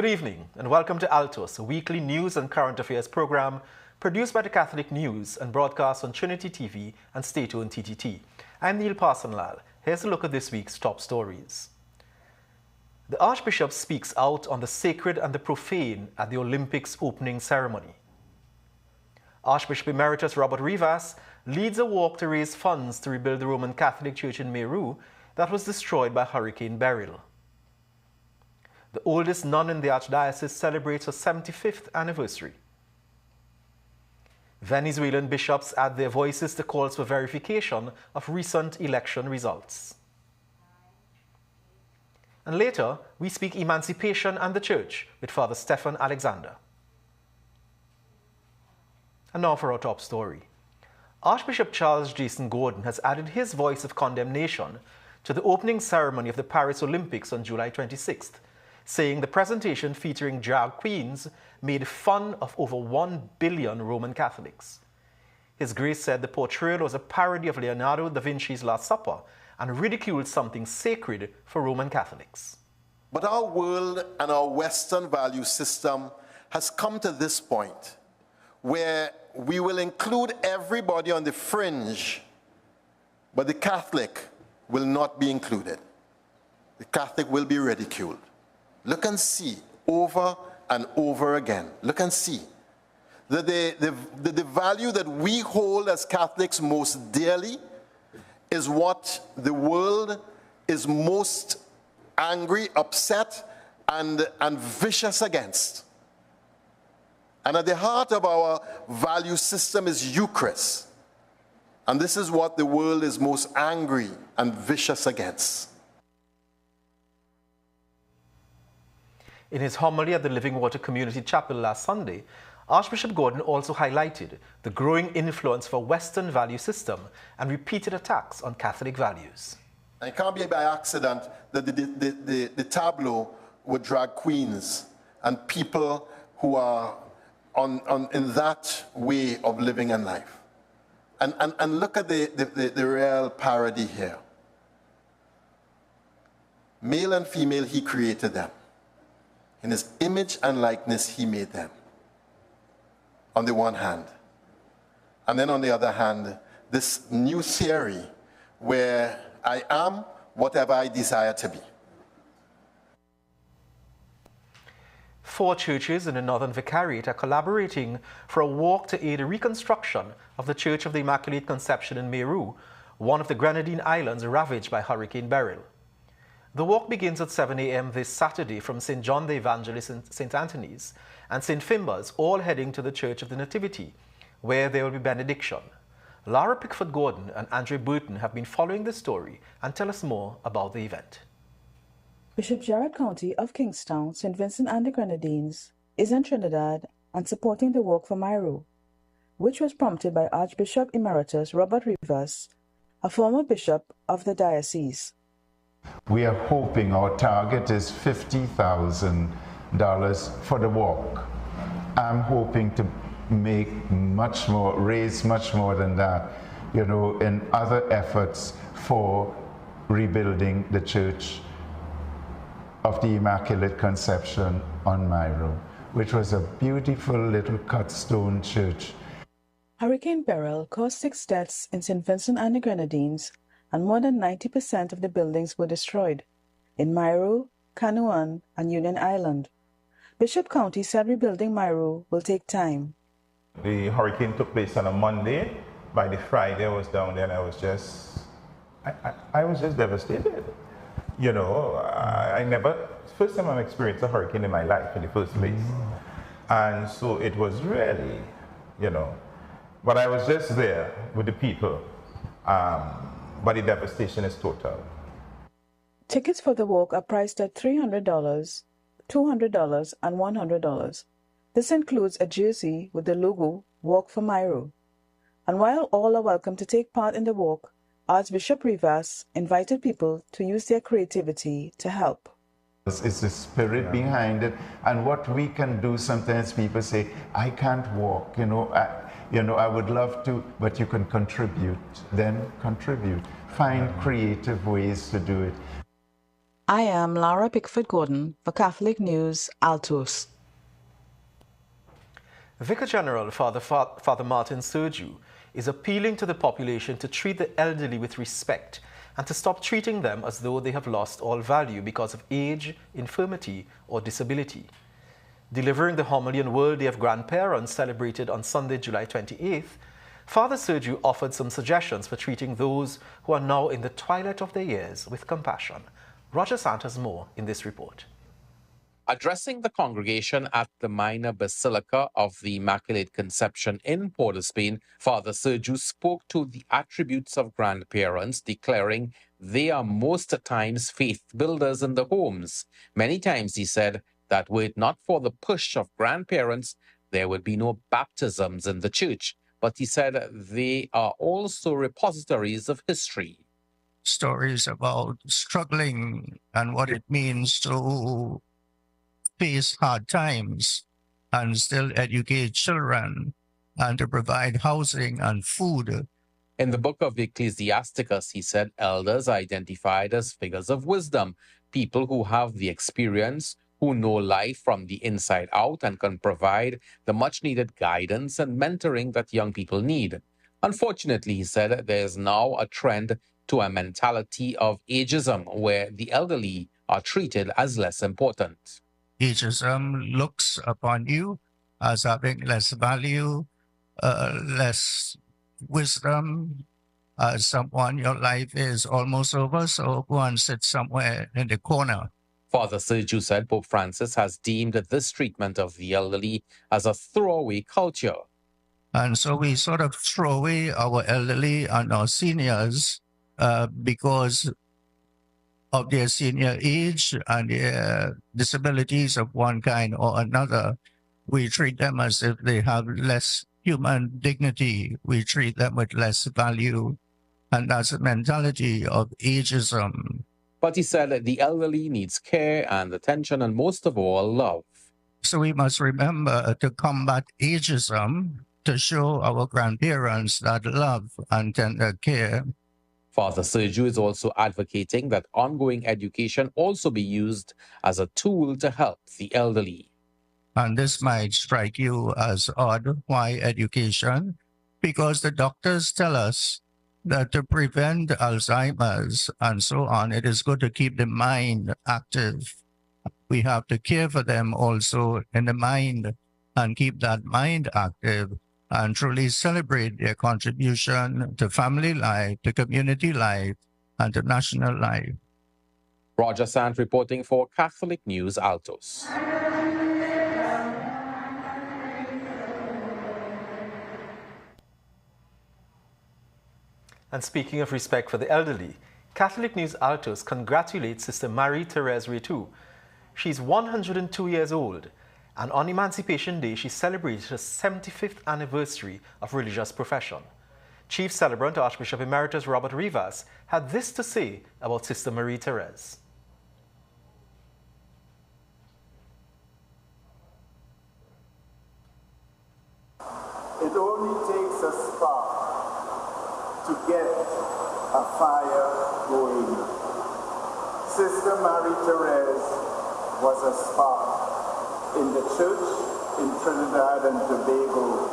Good evening and welcome to Altos, a weekly news and current affairs program produced by the Catholic News and broadcast on Trinity TV and Stay Tuned TTT. I'm Neil Parsonlal. Here's a look at this week's top stories. The Archbishop speaks out on the sacred and the profane at the Olympics opening ceremony. Archbishop Emeritus Robert Rivas leads a walk to raise funds to rebuild the Roman Catholic Church in Meru that was destroyed by Hurricane Beryl. The oldest nun in the Archdiocese celebrates her 75th anniversary. Venezuelan bishops add their voices to calls for verification of recent election results. And later, we speak emancipation and the Church with Father Stephan Alexander. And now for our top story. Archbishop Charles Jason Gordon has added his voice of condemnation to the opening ceremony of the Paris Olympics on July 26th, saying the presentation featuring drag queens made fun of over 1 billion Roman Catholics. His Grace said the portrayal was a parody of Leonardo da Vinci's Last Supper and ridiculed something sacred for Roman Catholics. But our world and our Western value system has come to this point where we will include everybody on the fringe, but the Catholic will not be included. The Catholic will be ridiculed. Look and see, over and over again. Look and see. The value that we hold as Catholics most dearly is what the world is most angry, upset, and vicious against. And at the heart of our value system is Eucharist. And this is what the world is most angry and vicious against. In his homily at the Living Water Community Chapel last Sunday, Archbishop Gordon also highlighted the growing influence of a Western value system and repeated attacks on Catholic values. And it can't be by accident that the tableau with drag queens and people who are in that way of living in life. And look at the real parody here. Male and female, he created them. In his image and likeness, he made them, on the one hand. And then on the other hand, this new theory where I am whatever I desire to be. 4 churches in the Northern Vicariate are collaborating for a walk to aid the reconstruction of the Church of the Immaculate Conception in Meru, one of the Grenadine Islands ravaged by Hurricane Beryl. The walk begins at 7 a.m. this Saturday from St. John the Evangelist in St. Anthony's and St. Finbar's, all heading to the Church of the Nativity, where there will be benediction. Lara Pickford Gordon and Andre Burton have been following the story and tell us more about the event. Bishop Gerard County of Kingstown, St. Vincent and the Grenadines, is in Trinidad and supporting the Walk for Meru, which was prompted by Archbishop Emeritus Robert Rivas, a former bishop of the diocese. We are hoping our target is $50,000 for the walk. I'm hoping to make much more, raise much more than that, in other efforts for rebuilding the Church of the Immaculate Conception on Meru, which was a beautiful little cut stone church. Hurricane Beryl caused 6 deaths in St. Vincent and the Grenadines, and more than 90% of the buildings were destroyed in Meru, Canoan, and Union Island. Bishop County said rebuilding Meru will take time. The hurricane took place on a Monday. By the Friday I was down there and I was just devastated. I never, first time I'm experienced a hurricane in my life in the first place. And so it was really, but I was just there with the people. But the devastation is total. Tickets for the walk are priced at $300, $200, and $100. This includes a jersey with the logo Walk for Meru. And while all are welcome to take part in the walk, Archbishop Rivas invited people to use their creativity to help. It's the spirit behind it, and what we can do. Sometimes people say, I can't walk, I would love to, but you can contribute. Then contribute. Find creative ways to do it. I am Lara Pickford Gordon for Catholic News, Altos. Vicar General Father Martin Sergiu is appealing to the population to treat the elderly with respect and to stop treating them as though they have lost all value because of age, infirmity, or disability. Delivering the homily on World Day of Grandparents celebrated on Sunday, July 28th, Father Sergiu offered some suggestions for treating those who are now in the twilight of their years with compassion. Roger Sant has more in this report. Addressing the congregation at the Minor Basilica of the Immaculate Conception in Port of Spain, Father Sergiu spoke to the attributes of grandparents, declaring they are most times faith builders in the homes. Many times, he said, that were it not for the push of grandparents, there would be no baptisms in the church. But he said they are also repositories of history. Stories about struggling and what it means to face hard times and still educate children and to provide housing and food. In the book of Ecclesiasticus, he said elders are identified as figures of wisdom, people who have the experience, who know life from the inside out and can provide the much-needed guidance and mentoring that young people need. Unfortunately, he said, there is now a trend to a mentality of ageism where the elderly are treated as less important. Ageism looks upon you as having less value, less wisdom, as someone your life is almost over, so go and sit somewhere in the corner. Father Sergiu said Pope Francis has deemed this treatment of the elderly as a throwaway culture. And so we sort of throw away our elderly and our seniors because of their senior age and their disabilities of one kind or another. We treat them as if they have less human dignity. We treat them with less value. And that's a mentality of ageism. But he said that the elderly needs care and attention and most of all, love. So we must remember to combat ageism, to show our grandparents that love and tender care. Father Sergiu is also advocating that ongoing education also be used as a tool to help the elderly. And this might strike you as odd. Why education? Because the doctors tell us that to prevent Alzheimer's and so on, it is good to keep the mind active. We have to care for them also in the mind and keep that mind active and truly celebrate their contribution to family life, to community life, and to national life. Roger Sant reporting for Catholic News, Altos. And speaking of respect for the elderly, Catholic News Altos congratulates Sister Marie-Thérèse Retou. She's 102 years old, and on Emancipation Day, she celebrated her 75th anniversary of religious profession. Chief Celebrant Archbishop Emeritus Robert Rivas had this to say about Sister Marie-Thérèse. It only takes a spark to get a fire going. Sister Marie-Thérèse was a spark in the church in Trinidad and Tobago.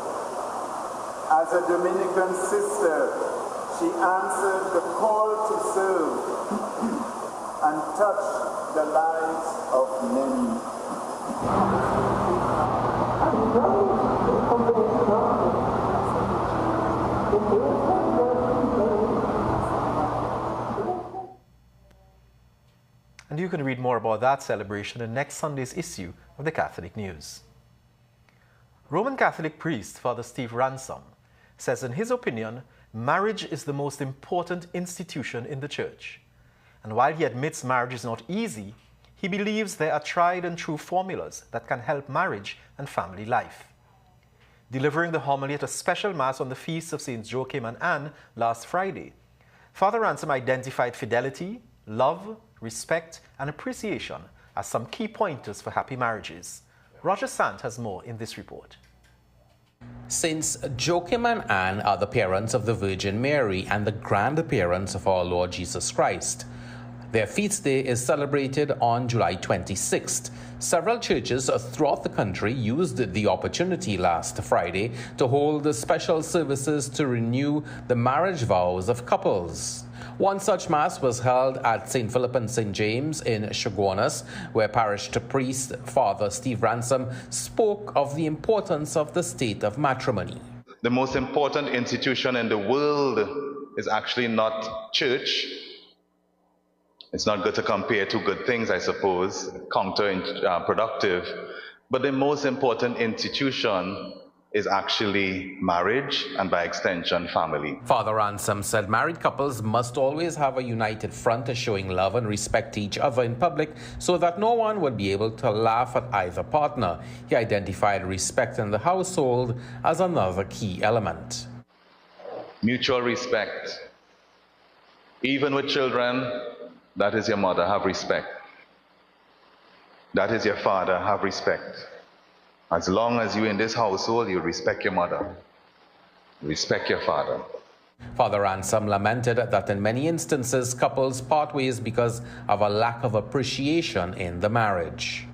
As a Dominican sister, she answered the call to serve and touch the lives of many. And you can read more about that celebration in next Sunday's issue of the Catholic News. Roman Catholic priest Father Steve Ransom says in his opinion, marriage is the most important institution in the Church. And while he admits marriage is not easy, he believes there are tried and true formulas that can help marriage and family life. Delivering the homily at a special Mass on the feasts of Saints Joachim and Anne last Friday, Father Ransom identified fidelity, love, respect, and appreciation as some key pointers for happy marriages. Roger Sant has more in this report. Saints Joachim and Anne are the parents of the Virgin Mary and the grandparents of our Lord Jesus Christ. Their feast day is celebrated on July 26th. Several churches throughout the country used the opportunity last Friday to hold special services to renew the marriage vows of couples. One such mass was held at St. Philip and St. James in Chaguanas, where parish priest Father Steve Ransom spoke of the importance of the state of matrimony. The most important institution in the world is actually not church. It's not good to compare two good things, I suppose, counterproductive. But the most important institution is actually marriage and, by extension, family. Father Ransom said married couples must always have a united front showing love and respect to each other in public so that no one would be able to laugh at either partner. He identified respect in the household as another key element. Mutual respect. Even with children, that is your mother, have respect. That is your father, have respect. As long as you're in this household, you respect your mother, respect your father. Father Ransom lamented that in many instances, couples part ways because of a lack of appreciation in the marriage.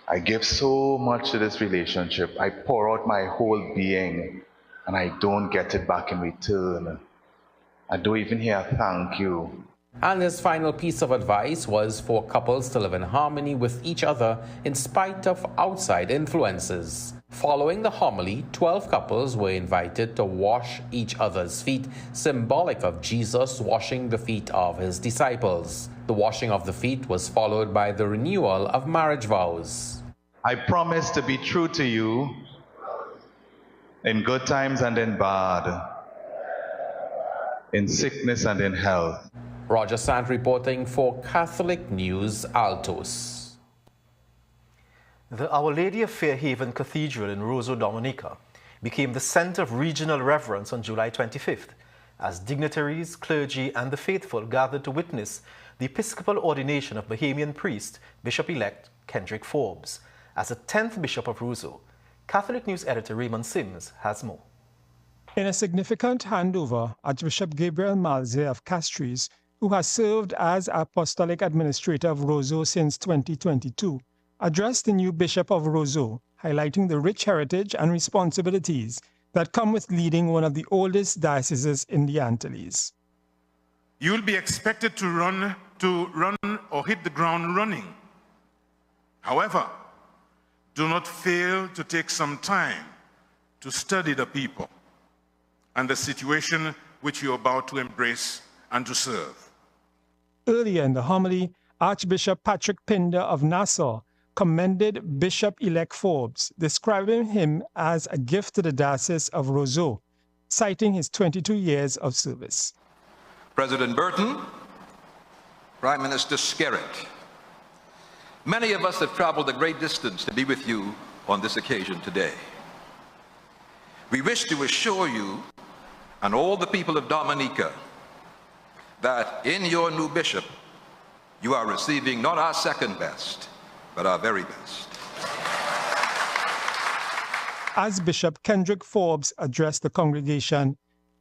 I give so much to this relationship. I pour out my whole being, and I don't get it back in return. I don't even hear thank you. And his final piece of advice was for couples to live in harmony with each other in spite of outside influences. Following the homily, 12 couples were invited to wash each other's feet, symbolic of Jesus washing the feet of his disciples. The washing of the feet was followed by the renewal of marriage vows. I promise to be true to you in good times and in bad, in sickness and in health. Roger Sant reporting for Catholic News, Altos. The Our Lady of Fairhaven Cathedral in Roseau, Dominica, became the center of regional reverence on July 25th, as dignitaries, clergy, and the faithful gathered to witness the Episcopal ordination of Bahamian priest, Bishop-elect Kendrick Forbes, as the 10th Bishop of Roseau. Catholic News editor Raymond Sims has more. In a significant handover, Archbishop Gabriel Malze of Castries, who has served as Apostolic Administrator of Roseau since 2022, addressed the new Bishop of Roseau, highlighting the rich heritage and responsibilities that come with leading one of the oldest dioceses in the Antilles. You will be expected to run or hit the ground running. However, do not fail to take some time to study the people and the situation which you are about to embrace and to serve. Earlier in the homily, Archbishop Patrick Pinder of Nassau commended Bishop-elect Forbes, describing him as a gift to the Diocese of Roseau, citing his 22 years of service. President Burton, Prime Minister Skerritt, many of us have traveled a great distance to be with you on this occasion today. We wish to assure you and all the people of Dominica that in your new bishop, you are receiving not our second best, but our very best. As Bishop Kendrick Forbes addressed the congregation,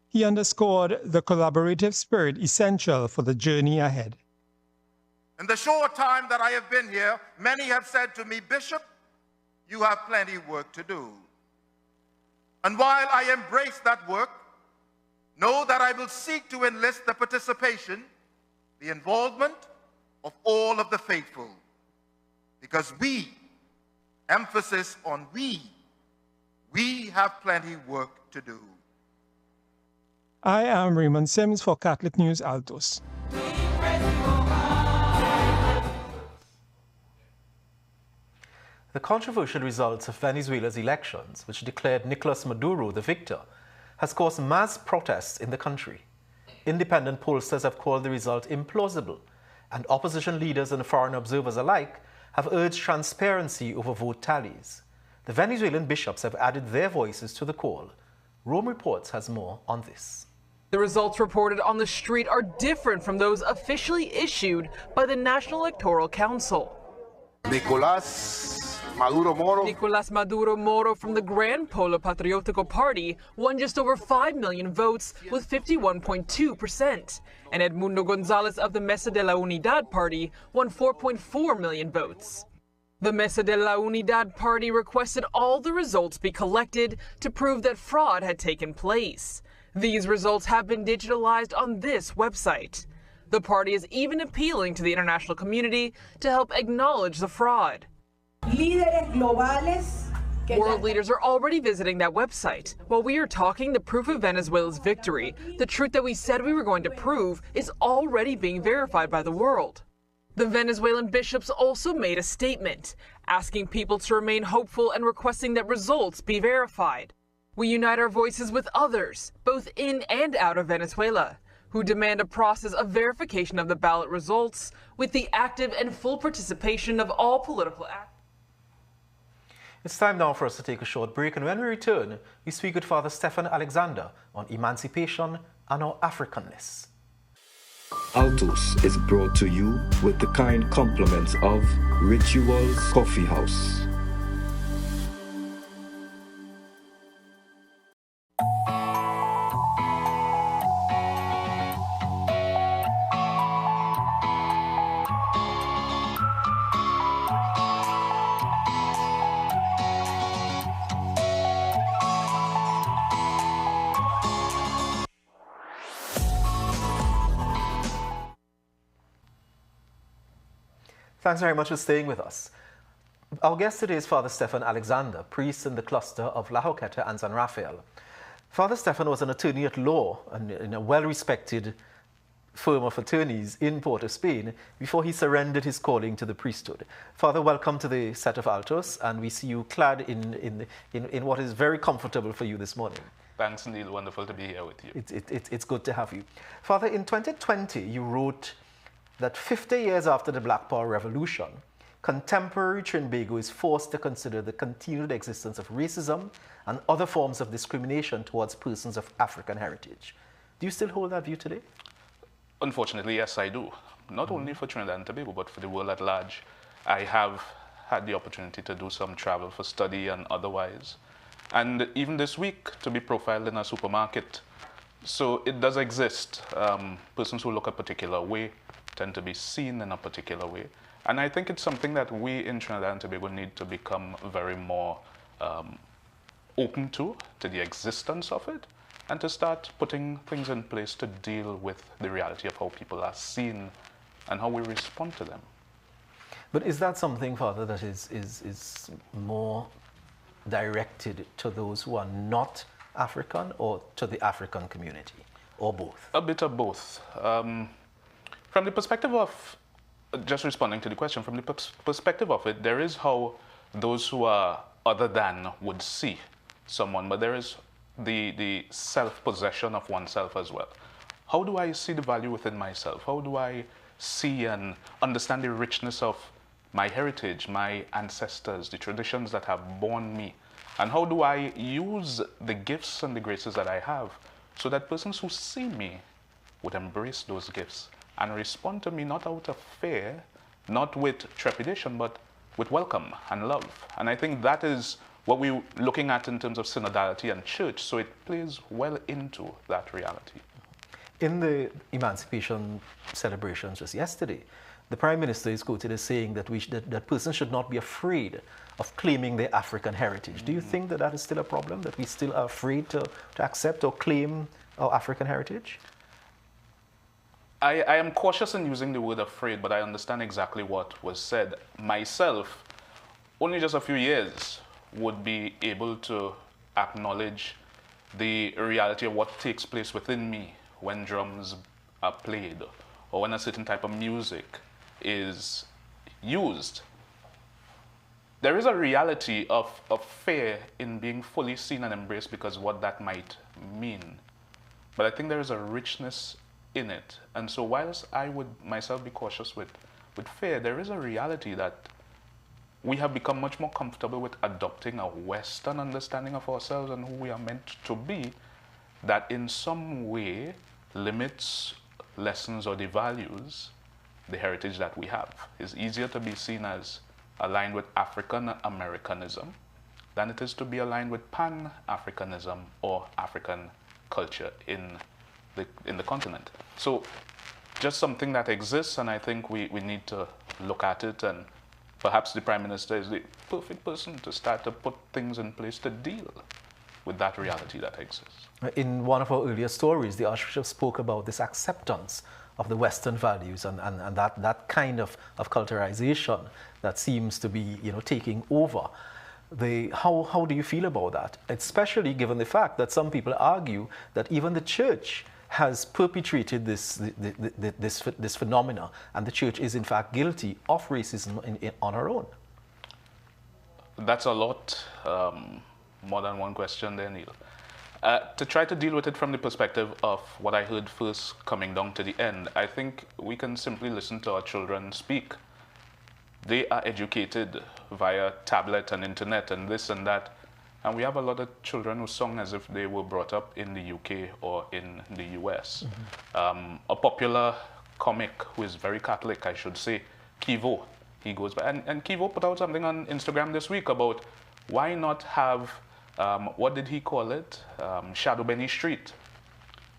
he underscored the collaborative spirit essential for the journey ahead. In the short time that I have been here, many have said to me, Bishop, you have plenty of work to do. And while I embrace that work, know that I will seek to enlist the participation, the involvement of all of the faithful. Because we, emphasis on we have plenty of work to do. I am Raymond Sims for Catholic News Altos. The controversial results of Venezuela's elections, which declared Nicolas Maduro the victor, has caused mass protests in the country. Independent pollsters have called the result implausible, and opposition leaders and foreign observers alike have urged transparency over vote tallies. The Venezuelan bishops have added their voices to the call. Rome Reports has more on this. The results reported on the street are different from those officially issued by the National Electoral Council. Nicolas Maduro Moro. Nicolas Maduro Moro from the Gran Polo Patriotico Party won just over 5 million votes with 51.2%. And Edmundo Gonzalez of the Mesa de la Unidad Party won 4.4 million votes. The Mesa de la Unidad Party requested all the results be collected to prove that fraud had taken place. These results have been digitalized on this website. The party is even appealing to the international community to help acknowledge the fraud. World leaders are already visiting that website. While we are talking the proof of Venezuela's victory, the truth that we said we were going to prove is already being verified by the world. The Venezuelan bishops also made a statement, asking people to remain hopeful and requesting that results be verified. We unite our voices with others, both in and out of Venezuela, who demand a process of verification of the ballot results with the active and full participation of all political actors. It's time now for us to take a short break, and when we return, we speak with Father Stephen Alexander on emancipation and our Africanness. Altos is brought to you with the kind compliments of Rituals Coffee House. Thanks very much for staying with us. Our guest today is Father Stephen Alexander, priest in the cluster of La Joqueta and San Rafael. Father Stephen was an attorney at law and in a well-respected firm of attorneys in Port of Spain before he surrendered his calling to the priesthood. Father, welcome to the set of Altos, and we see you clad in what is very comfortable for you this morning. Thanks, Neil. Wonderful to be here with you. It's good to have you. Father, in 2020, you wrote that 50 years after the Black Power Revolution, contemporary Trinbago is forced to consider the continued existence of racism and other forms of discrimination towards persons of African heritage. Do you still hold that view today? Unfortunately, yes, I do. Not only for Trinidad and Tobago, but for the world at large. I have had the opportunity to do some travel for study and otherwise. And even this week, to be profiled in a supermarket. So it does exist. Persons who look a particular way tend to be seen in a particular way. And I think it's something that we in Trinidad and Tobago need to become very more open to the existence of it, and to start putting things in place to deal with the reality of how people are seen and how we respond to them. But is that something, Father, that is more directed to those who are not African or to the African community, or both? A bit of both. From the perspective of, just responding to the question, from the perspective of it, there is how those who are other than would see someone, but there is the self-possession of oneself as well. How do I see the value within myself? How do I see and understand the richness of my heritage, my ancestors, the traditions that have borne me? And how do I use the gifts and the graces that I have so that persons who see me would embrace those gifts and respond to me not out of fear, not with trepidation, but with welcome and love. And I think that is what we're looking at in terms of synodality and church, so it plays well into that reality. In the emancipation celebrations just yesterday, the Prime Minister is quoted as saying that that persons should not be afraid of claiming their African heritage. Do you think that is still a problem, that we still are afraid to accept or claim our African heritage? I am cautious in using the word afraid, but I understand exactly what was said. Myself, only just a few years, would be able to acknowledge the reality of what takes place within me when drums are played or when a certain type of music is used. There is a reality of fear in being fully seen and embraced because what that might mean. But I think there is a richness in it. And so whilst I would myself be cautious with fear, there is a reality that we have become much more comfortable with adopting a Western understanding of ourselves and who we are meant to be, that in some way limits, lessens, or devalues the heritage that we have. It's easier to be seen as aligned with African Americanism than it is to be aligned with Pan-Africanism or African culture in the continent. So just something that exists, and I think we need to look at it, and perhaps the Prime Minister is the perfect person to start to put things in place to deal with that reality that exists. In one of our earlier stories, the Archbishop spoke about this acceptance of the Western values and that kind of culturalization that seems to be taking over. How do you feel about that? Especially given the fact that some people argue that even the church has perpetrated this phenomena, and the church is in fact guilty of racism on her own. That's a lot, more than one question there, Neil. To try to deal with it from the perspective of what I heard first coming down to the end, I think we can simply listen to our children speak. They are educated via tablet and internet and this and that. And we have a lot of children who sing as if they were brought up in the UK or in the US. Mm-hmm. A popular comic who is very Catholic, I should say, Kivo, he goes by. And Kivo put out something on Instagram this week about why not have, what did he call it? Shadow Benny Street.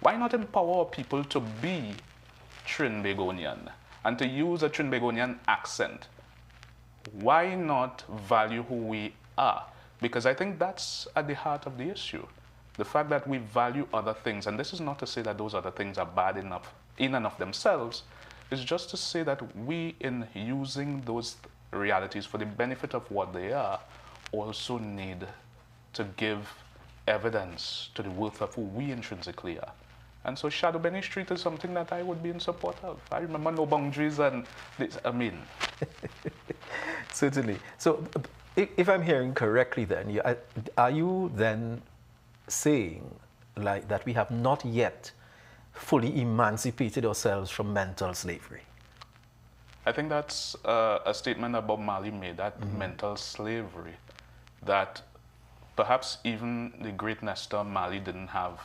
Why not empower people to be Trinbagonian and to use a Trinbagonian accent? Why not value who we are? Because I think that's at the heart of the issue. The fact that we value other things, and this is not to say that those other things are bad enough in and of themselves, it's just to say that we, in using those realities for the benefit of what they are, also need to give evidence to the worth of who we intrinsically are. And so Shadow Benny Street is something that I would be in support of. I remember No Boundaries and this, I mean. Certainly. So if I'm hearing correctly then, are you then saying like that we have not yet fully emancipated ourselves from mental slavery? I think that's a statement that Bob Marley made, that mental slavery, that perhaps even the great Nestor Marley didn't have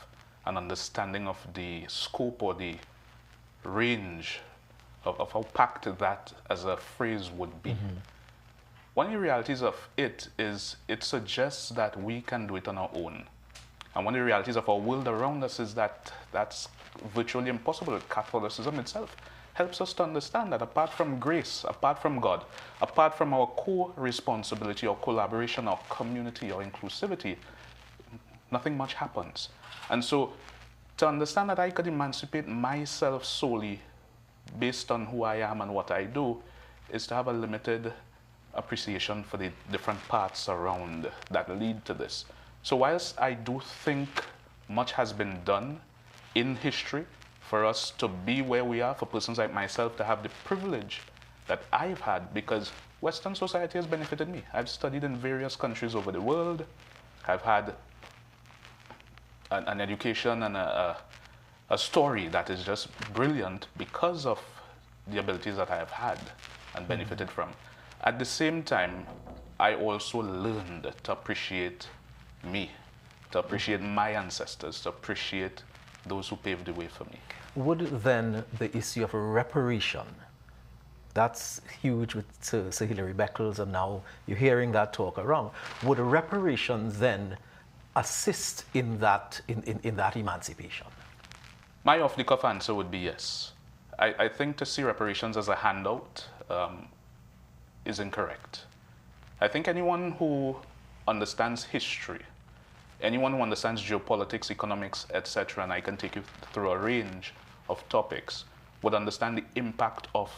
an understanding of the scope or the range of how packed that as a phrase would be. One of the realities of it is it suggests that we can do it on our own. And one of the realities of our world around us is that that's virtually impossible. Catholicism itself helps us to understand that apart from grace, apart from God, apart from our co-responsibility or collaboration or community or inclusivity, nothing much happens. And so to understand that I could emancipate myself solely based on who I am and what I do is to have a limited appreciation for the different parts around that lead to this. So whilst I do think much has been done in history for us to be where we are, for persons like myself to have the privilege that I've had, because Western society has benefited me. I've studied in various countries over the world. I've had an education and a story that is just brilliant because of the abilities that I have had and benefited from. At the same time, I also learned to appreciate me, to appreciate my ancestors, to appreciate those who paved the way for me. Would then the issue of reparation, that's huge with Sir Hilary Beckles, and now you're hearing that talk around, would reparations then assist in that emancipation? My off-the-cuff answer would be yes. I think to see reparations as a handout is incorrect. I think anyone who understands history, anyone who understands geopolitics, economics, etc., and I can take you through a range of topics, would understand the impact of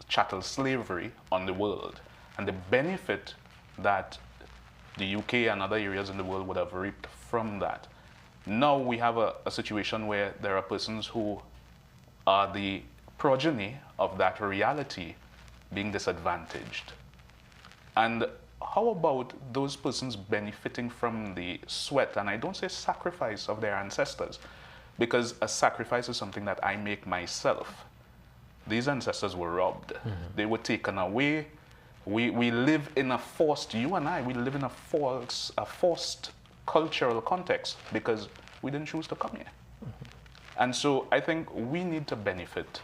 chattel slavery on the world and the benefit that the UK and other areas in the world would have reaped from that. Now we have a situation where there are persons who are the progeny of that reality being disadvantaged. And how about those persons benefiting from the sweat, and I don't say sacrifice, of their ancestors, because a sacrifice is something that I make myself. These ancestors were robbed. They were taken away. We live in a forced, you and I, we live in a forced cultural context because we didn't choose to come here. And so I think we need to benefit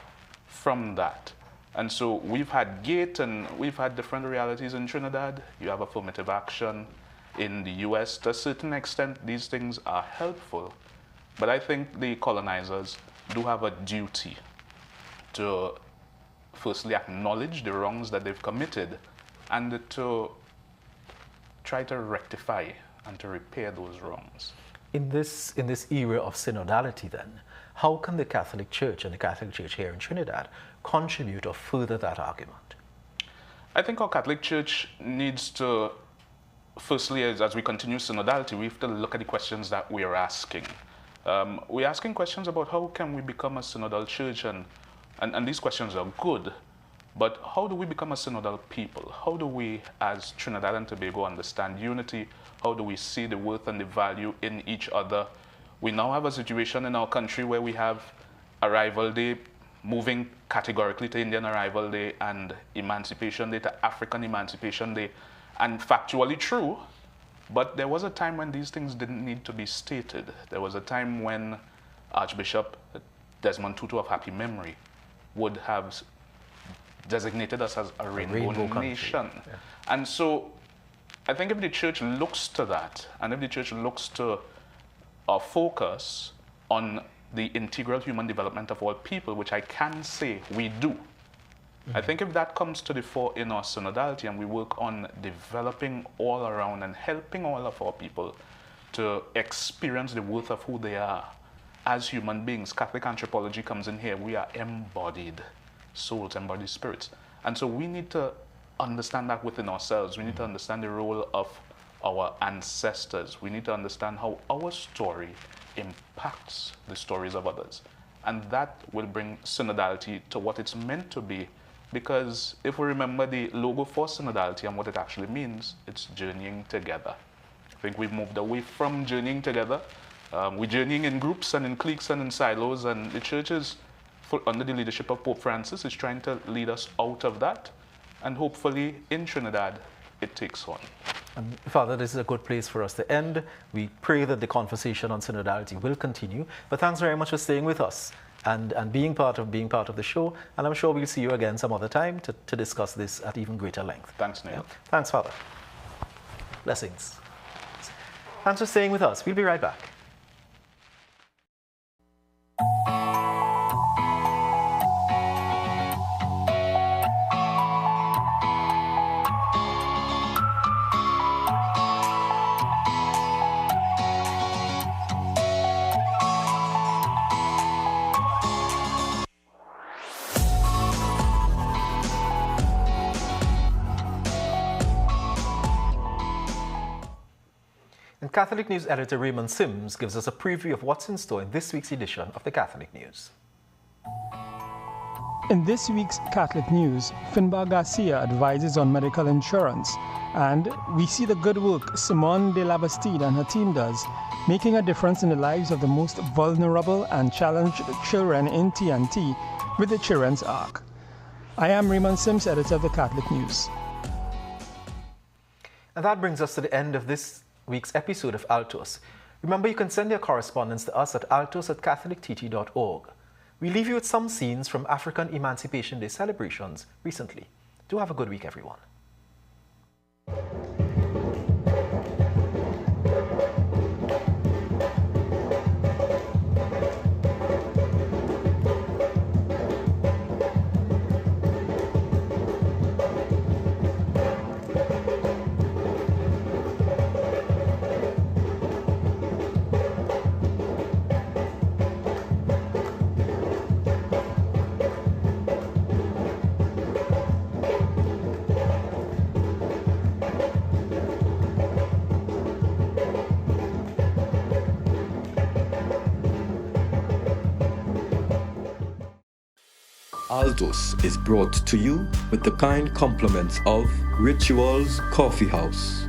from that. And so we've had GATE and we've had different realities in Trinidad. You have affirmative action in the US. To a certain extent, these things are helpful. But I think the colonizers do have a duty to firstly acknowledge the wrongs that they've committed and to try to rectify and to repair those wrongs. In this era of synodality then, how can the Catholic Church and the Catholic Church here in Trinidad contribute or further that argument? I think our Catholic Church needs to, firstly, as we continue synodality, we have to look at the questions that we are asking. We're asking questions about how can we become a synodal church, and these questions are good, but how do we become a synodal people? How do we, as Trinidad and Tobago, understand unity? How do we see the worth and the value in each other? We now have a situation in our country where we have Arrival Day moving categorically to Indian Arrival Day and Emancipation Day to African Emancipation Day. And factually true, but there was a time when these things didn't need to be stated. There was a time when Archbishop Desmond Tutu of happy memory would have designated us as a rainbow nation. Yeah. And so I think if the church looks to that, and if the church looks to our focus on the integral human development of all people, which I can say we do, I think if that comes to the fore in our synodality and we work on developing all around and helping all of our people to experience the worth of who they are as human beings, Catholic anthropology comes in here, we are embodied souls, embodied spirits. And so we need to understand that within ourselves. We need to understand the role of our ancestors. We need to understand how our story impacts the stories of others. And that will bring synodality to what it's meant to be. Because if we remember the logo for synodality and what it actually means, it's journeying together. I think we've moved away from journeying together. We're journeying in groups and in cliques and in silos, and the church is, under the leadership of Pope Francis, is trying to lead us out of that. And hopefully in Trinidad, it takes on. Father, this is a good place for us to end. We pray that the conversation on synodality will continue. But thanks very much for staying with us and being part of the show. And I'm sure we'll see you again some other time to discuss this at even greater length. Thanks, Neil. Yeah. Thanks, Father. Blessings. Thanks for staying with us. We'll be right back. Catholic News editor Raymond Sims gives us a preview of what's in store in this week's edition of the Catholic News. In this week's Catholic News, Finbar Garcia advises on medical insurance, and we see the good work Simone de la Bastide and her team does, making a difference in the lives of the most vulnerable and challenged children in TNT with the Children's Ark. I am Raymond Sims, editor of the Catholic News. And that brings us to the end of this week's episode of Altos. Remember, you can send your correspondence to us at altos@catholictt.org. We leave you with some scenes from African Emancipation Day celebrations recently. Do have a good week, everyone. Altos is brought to you with the kind compliments of Rituals Coffee House.